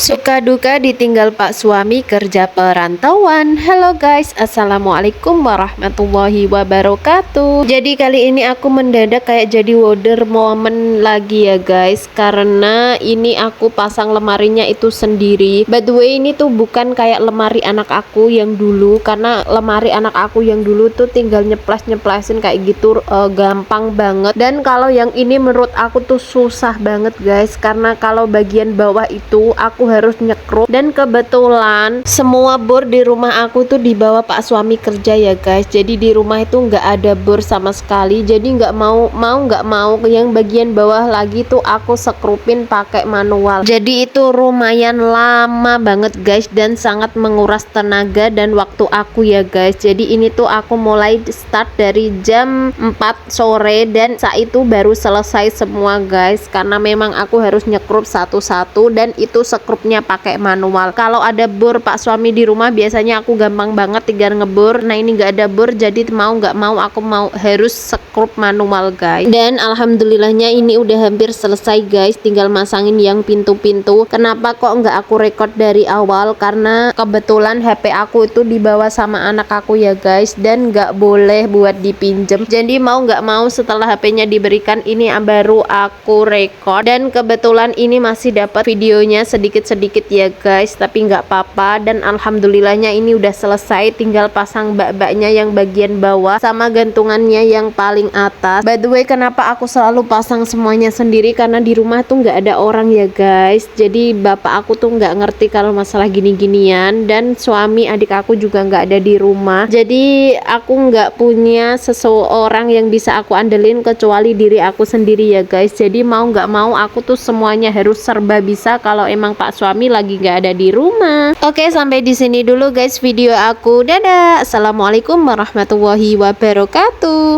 Suka duka ditinggal pak suami kerja perantauan. Halo guys, assalamualaikum warahmatullahi wabarakatuh. Jadi kali ini aku mendadak kayak jadi wonder moment lagi ya guys, karena ini aku pasang lemarinya itu sendiri. By the way, ini tuh bukan kayak lemari anak aku yang dulu, karena lemari anak aku yang dulu tuh tinggal nyeples-nyeplesin kayak gitu, gampang banget. Dan kalau yang ini menurut aku tuh susah banget guys, karena kalau bagian bawah itu aku harus nyekrup, dan kebetulan semua bor di rumah aku tuh dibawa pak suami kerja ya guys. Jadi di rumah itu nggak ada bor sama sekali, jadi nggak mau yang bagian bawah lagi tuh aku sekrupin pakai manual. Jadi itu lumayan lama banget guys, dan sangat menguras tenaga dan waktu aku ya guys. Jadi ini tuh aku mulai start dari jam 4 sore dan saat itu baru selesai semua guys, karena memang aku harus nyekrup satu-satu dan itu sekrupnya pakai manual. Kalau ada bor pak suami di rumah biasanya aku gampang banget tinggal ngebor. Nah ini nggak ada bor, jadi mau nggak mau aku harus sekrup manual guys. Dan alhamdulillahnya ini udah hampir selesai guys, tinggal masangin yang pintu-pintu. Kenapa kok nggak aku record dari awal? Karena kebetulan HP aku itu dibawa sama anak aku ya guys, dan nggak boleh buat dipinjem. Jadi mau nggak mau setelah HP-nya diberikan ini baru aku record, dan kebetulan ini masih dapat videonya sedikit-sedikit ya guys, tapi nggak apa-apa. Dan alhamdulillahnya ini udah selesai, tinggal pasang bak-baknya yang bagian bawah sama gantungannya yang paling atas. By the way, kenapa aku selalu pasang semuanya sendiri? Karena di rumah tuh nggak ada orang ya guys, jadi bapak aku tuh nggak ngerti kalau masalah gini-ginian, dan suami adik aku juga nggak ada di rumah. Jadi aku nggak punya seseorang yang bisa aku andelin kecuali diri aku sendiri ya guys. Jadi mau nggak mau aku tuh semuanya harus serba bisa kalau emang pak suami lagi nggak ada di rumah. Oke, sampai di sini dulu guys video aku. Dadah, assalamualaikum warahmatullahi wabarakatuh.